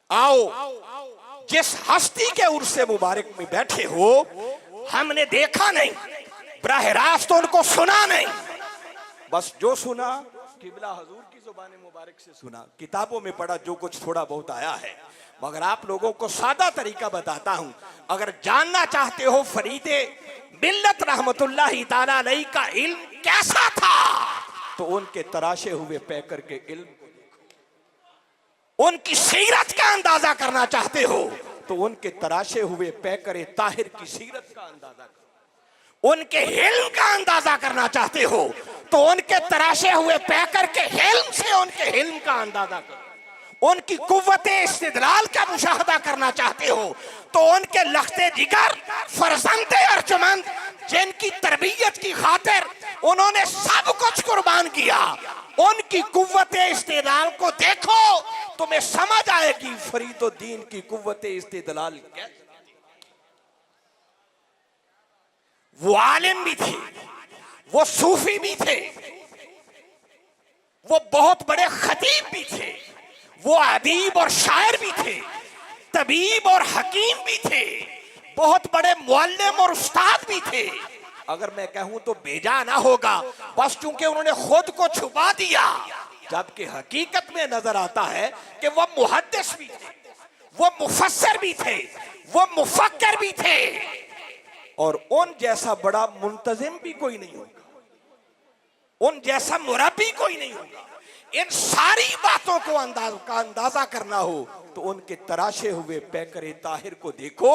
आओ जिस हस्ती के उर्स मुबारक में बैठे हो, हमने देखा नहीं, बराह रास्त उनको सुना नहीं, बस जो सुना किबला हजूर की जुबान मुबारक से सुना, किताबों में पढ़ा, जो कुछ थोड़ा बहुत आया है। मगर आप लोगों को सादा तरीका बताता हूं। अगर जानना चाहते हो फरीदे मिल्लत रहमतुल्लाहि ताला अलैहि का इल्म कैसा था, तो उनके तराशे हुए पैकर के इल्म, उनकी सीरत का अंदाजा करना चाहते हो तो उनके तराशे हुए पैकर ताहिर की सीरत का अंदाजा करो। उनके हिल्म का अंदाजा करना चाहते हो तो उनके तराशे हुए पैकर के हिल्म से उनके हिल्म का अंदाजा करो। उनकी कुव्वते इस्तिदलाल का मुशाहदा करना चाहते हो तो उनके लख्ते जिगर फरजंदे अर्जुमंद, जिनकी तरबियत की खातिर उन्होंने सब कुछ कुर्बान किया, उनकी कुव्वते इस्तिदलाल को देखो, तुम्हें समझ आएगी फरीदुद्दीन की कुव्वते इस्तिदलाल क्या। वो आलिम भी थे, वो सूफी भी थे, वो बहुत बड़े खतीब भी थे, वो अदीब और शायर भी थे, तबीब और हकीम भी थे, बहुत बड़े मुअल्लिम और उस्ताद भी थे। अगर मैं कहूं तो बेजा ना होगा, बस चूंकि उन्होंने खुद को छुपा दिया, जबकि हकीकत में नजर आता है कि वो मुहद्दिस भी थे, वो मुफस्सिर भी थे, वो मुफक्किर भी थे, और उन जैसा बड़ा मुंतजिम भी कोई नहीं होगा, उन जैसा मुरब्बी कोई नहीं होगा। इन सारी बातों को अंदाजा करना हो तो उनके तराशे हुए पैकरे ताहिर को देखो।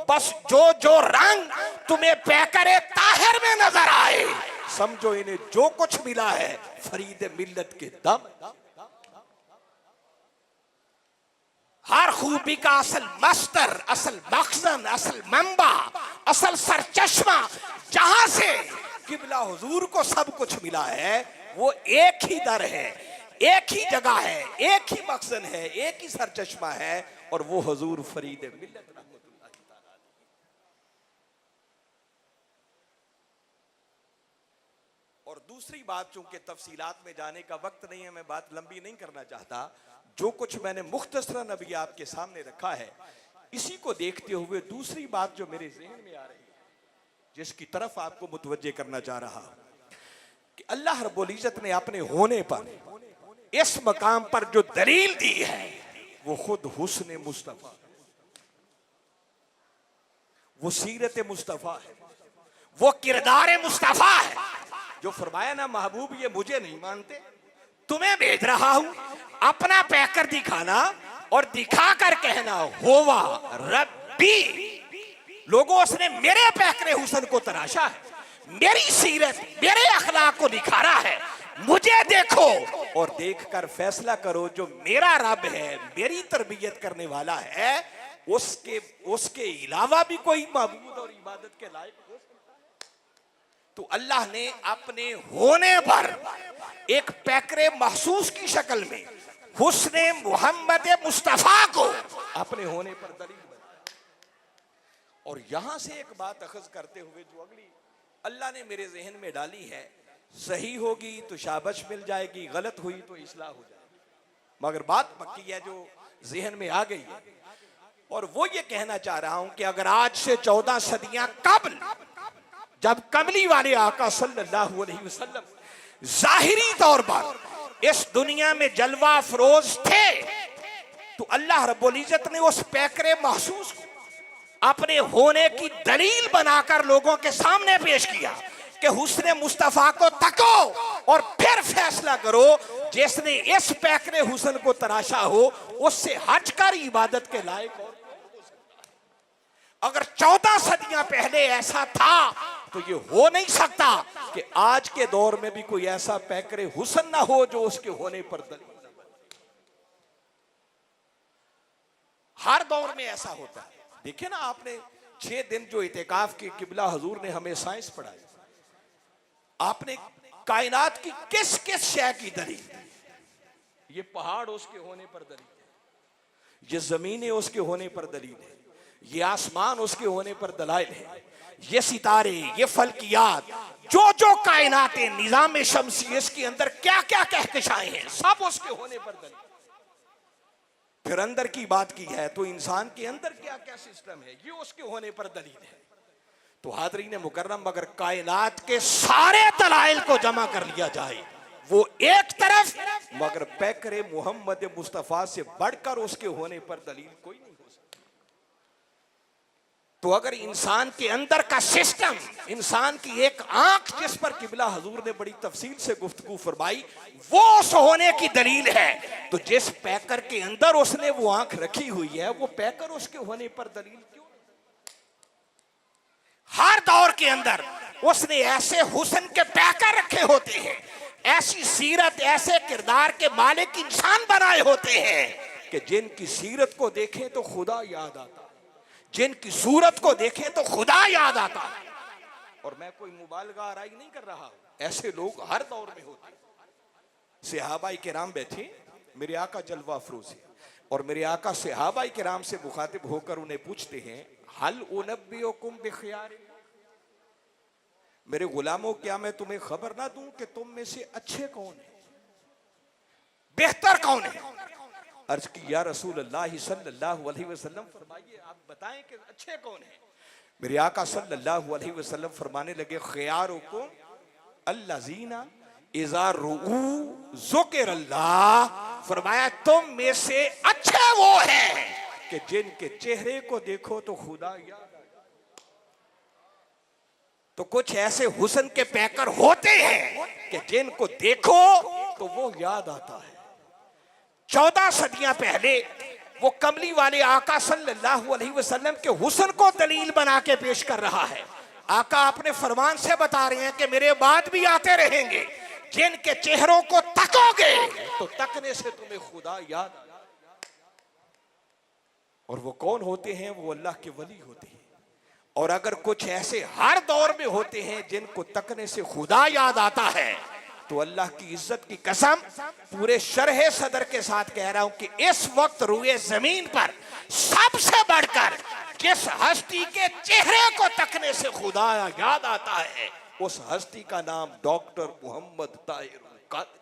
बस जो जो रंग तुम्हें पैकरे ताहिर में नजर आए, समझो इन्हें जो कुछ मिला है फरीद मिल्लत के दम। हर खूबी का असल मस्तर, असल मखजन, असल मंबा, असल सरचश्मा, जहां से किबला हुजूर को सब कुछ मिला है, वो एक ही दर है, एक ही जगह है, एक ही मकसद है, एक ही सरचश्मा है, और वो हुजूर फरीद मिल्लत रहमतुल्लाहि ताला। और दूसरी बात, चूंकि तफसीलात में जाने का वक्त नहीं है, मैं बात लंबी नहीं करना चाहता, जो कुछ मैंने मुख्तसरन अभी आपके सामने रखा है, इसी को देखते हुए दूसरी बात जो मेरे ज़हन में आ रही है, जिसकी तरफ आपको मुतवज्जे करना चाह रहा हूं, कि अल्लाह रब्बुल इज्जत ने अपने होने पर इस मकाम पर जो दलील दी है, वो खुद हुस्न मुस्तफा, वो सीरत मुस्तफा है, वो किरदार मुस्तफा है, जो फरमाया ना, महबूब ये मुझे नहीं मानते, तुम्हें भेज रहा हूं, अपना पैकर दिखाना और दिखा कर कहना होवा रब्बी। लोगों, उसने मेरे पैकरे हुस्न को तराशा है, मेरी सीरत, मेरे अखलाक को निखारा है, मुझे देखो और देखकर फैसला करो। जो मेरा रब है, मेरी तरबियत करने वाला है, उसके अलावा भी कोई माबूद और इबादत के लायक हो सकता है? तो अल्लाह ने अपने होने पर एक पैकरे महसूस की शक्ल में हुस्ने मोहम्मद मुस्तफा को अपने होने पर दलील बनाया। और यहां से एक बात अखज करते हुए जो अगली अल्लाह ने मेरे जहन में डाली है, सही होगी तो शाबाश मिल जाएगी, गलत हुई तो इस्लाह हो जाएगी, मगर बात पक्की है जो जहन में आ गई है। और वो ये कहना चाह रहा हूं कि अगर आज से 14 सदियां कबल, जब कमली वाले आका सल्लल्लाहु अलैहि वसल्लम जाहिरी तौर पर इस दुनिया में जलवा अफरोज थे, तो अल्लाह रब्बुल इज्जत ने उस पैकरे महसूस को अपने होने की दलील बनाकर लोगों के सामने पेश किया कि हुस्ने मुस्तफा को तको और फिर फैसला करो। जिसने इस पैकरे हुस्न को तराशा हो, उससे हटकर इबादत के लायक और हो सकता है। अगर 14 सदियां पहले ऐसा था तो ये हो नहीं सकता कि आज के दौर में भी कोई ऐसा पैकरे हुस्न ना हो जो उसके होने पर दलील ना बने। हर दौर में ऐसा होता है। देखिए ना, आपने 6 दिन जो इतिकाफ की किबला हुजूर ने हमें साइंस पढ़ाई, आपने कायनात की किस किस शय की दलील, ये पहाड़ उसके होने पर दलील है, ये जमीनें उसके होने पर दलील है, ये आसमान उसके होने पर दलाइल है, ये सितारे, ये फल्कियात, जो जो कायनातें निजाम शमसी इसके अंदर क्या क्या कहकशाएं हैं, सब उसके होने पर दलील। फिर अंदर की बात की है तो इंसान के अंदर क्या क्या सिस्टम है ये उसके होने पर दलील है। तो हाज़रीन मुकर्रम, अगर कायनात के सारे दलाइल को जमा कर लिया जाए वो एक तरफ, मगर पैकर मोहम्मद मुस्तफा से बढ़कर उसके होने पर दलील कोई नहीं हो सकती। तो अगर इंसान के अंदर का सिस्टम, इंसान की एक आंख जिस पर किबला हजूर ने बड़ी तफसील से गुफ्तगू फरमाई, वो उस होने की दलील है, तो जिस पैकर के अंदर उसने वो आंख रखी हुई है वो पैकर उसके होने पर दलील क्यों? हर दौर के अंदर उसने ऐसे हुस्न के पैकर रखे होते हैं, ऐसी सीरत, ऐसे किरदार के मालिक इंसान बनाए होते हैं कि जिनकी सीरत को देखें तो खुदा याद आता है, जिनकी सूरत को देखें तो खुदा याद आता है। और मैं कोई मुबालगा आराई नहीं कर रहा हूं, ऐसे लोग हर दौर में होते हैं। सहाबाए किराम बैठे, मेरे आका जलवा अफरोज है, और मेरे आका सहाबाए किराम से मुखातिब होकर उन्हें पूछते हैं, हल उनब्बिउकुम बिखियार, मेरे गुलामों क्या मैं तुम्हें खबर ना दूं कि तुम में से अच्छे कौन है, बेहतर कौन है? अर्ज की या रसूल अल्लाह सल्लल्लाहु अलैहि वसल्लम, फरमाइए आप बताएं कि अच्छे कौन है। मेरे आका सल्लल्लाहु अलैहि वसल्लम फरमाने लगे, खियारुकुम अल्लज़ीना इज़ा रुऊ ज़ुकिरल्लाह, फरमाया तुम में से अच्छे वो हैं कि जिनके चेहरे को देखो तो खुदा याद। तो कुछ ऐसे हुस्न के पैकर होते हैं कि जिनको देखो तो वो याद आता है। 14 सदियां पहले वो कमली वाले आका सल्लल्लाहु अलैहि वसल्लम के हुस्न को दलील बना के पेश कर रहा है। आका अपने फरमान से बता रहे हैं कि मेरे बाद भी आते रहेंगे, जिनके चेहरों को तकोगे तो तकने से तुम्हें खुदा याद आएगा। और वो कौन होते हैं? वो अल्लाह के वली होते हैं। और अगर कुछ ऐसे हर दौर में होते हैं जिनको तकने से खुदा याद आता है, तो अल्लाह की इज्जत की कसम पूरे शरह सदर के साथ कह रहा हूं कि इस वक्त रुए जमीन पर सबसे बढ़कर जिस हस्ती के चेहरे को तकने से खुदा याद आता है, उस हस्ती का नाम डॉक्टर मोहम्मद ताहिर कादरी।